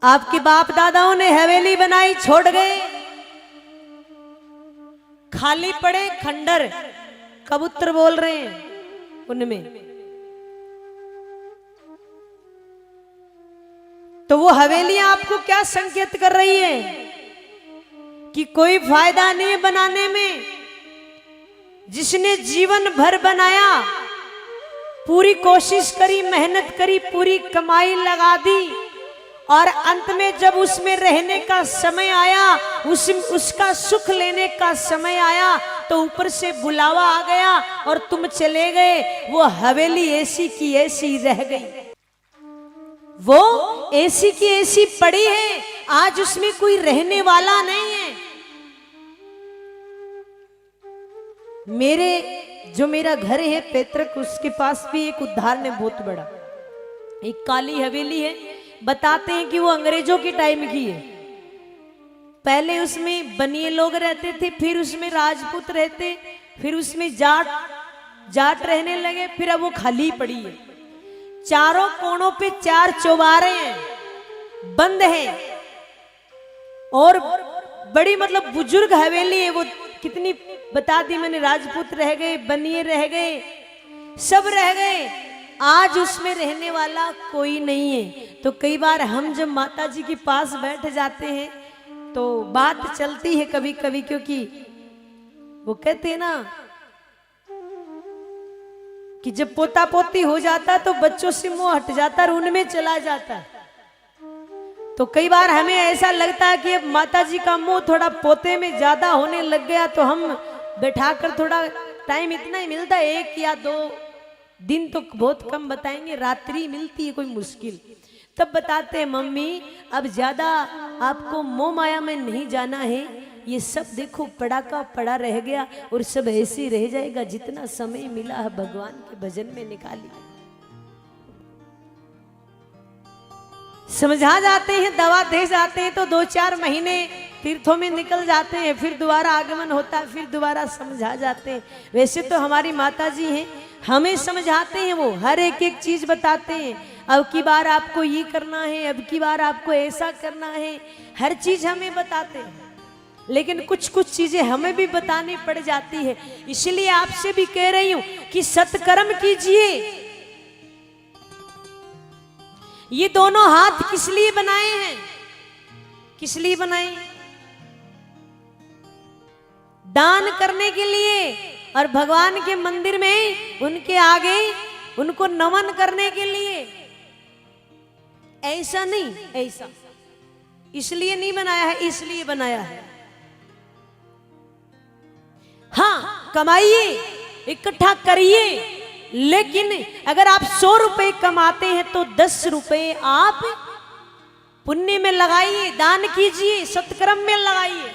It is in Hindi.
आपके बाप दादाओं ने हवेली बनाई, छोड़ गए, खाली पड़े खंडर, कबूतर बोल रहे हैं उनमें। तो वो हवेलियां आपको क्या संकेत कर रही है कि कोई फायदा नहीं बनाने में। जिसने जीवन भर बनाया, पूरी कोशिश करी, मेहनत करी, पूरी कमाई लगा दी, और अंत में जब उसमें रहने का समय आया, उसका सुख लेने का समय आया, तो ऊपर से बुलावा आ गया और तुम चले गए। वो हवेली ऐसी की ऐसी रह गई, वो ऐसी की ऐसी पड़ी है, आज उसमें कोई रहने वाला नहीं है। मेरा घर है पैतृक, उसके पास भी एक उदाहरण है बहुत बड़ा। एक काली हवेली है, बताते हैं कि वो अंग्रेजों के टाइम की है। पहले उसमें बनिए लोग रहते थे, फिर उसमें राजपूत रहते, फिर उसमें जाट रहने लगे, फिर अब वो खाली पड़ी है। चारों कोनों पे 4 चौबारे हैं, बंद हैं, और बड़ी मतलब बुजुर्ग हवेली है। वो कितनी बता दी मैंने, राजपूत रह गए, बनिए रह गए, सब रह गए, आज उसमें रहने वाला कोई नहीं है। तो कई बार हम जब माता जी के पास बैठ जाते हैं तो बात चलती है कभी कभी, क्योंकि वो कहते हैं ना कि जब पोता पोती हो जाता तो बच्चों से मोह हट जाता और उनमें चला जाता। तो कई बार हमें ऐसा लगता है कि अब माता जी का मोह थोड़ा पोते में ज्यादा होने लग गया, तो हम बैठाकर थोड़ा टाइम इतना ही मिलता है, 1 या 2 दिन तो बहुत कम बताएंगे, रात्रि मिलती है कोई मुश्किल, तब बताते हैं मम्मी अब ज्यादा आपको मोह माया में नहीं जाना है, ये सब देखो पड़ा का पड़ा रह गया और सब ऐसे ही रह जाएगा। जितना समय मिला है भगवान के भजन में निकालिए। समझा जाते हैं, दवा दे जाते हैं, तो 2-4 महीने तीर्थों में निकल जाते हैं, फिर दोबारा आगमन होता है, फिर दोबारा समझा जाते हैं। वैसे तो हमारी माता जी हैं, हमें समझाते हैं, वो हर एक चीज बताते हैं। अब की बार आपको ये करना है, अब की बार आपको ऐसा करना है, हर चीज हमें बताते हैं। लेकिन कुछ कुछ चीजें हमें भी बतानी पड़ जाती है। इसलिए आपसे भी कह रही हूं कि सत्कर्म कीजिए। ये दोनों हाथ किस लिए बनाए हैं? किस लिए बनाए? दान करने के लिए, और भगवान के मंदिर में उनके आगे उनको नमन करने के लिए। ऐसा नहीं, ऐसा इसलिए नहीं बनाया है, इसलिए बनाया है। हाँ, कमाइए, इकट्ठा करिए, लेकिन अगर आप 100 रुपए कमाते हैं तो 10 रुपए आप पुण्य में लगाइए, दान कीजिए, सत्कर्म में लगाइए।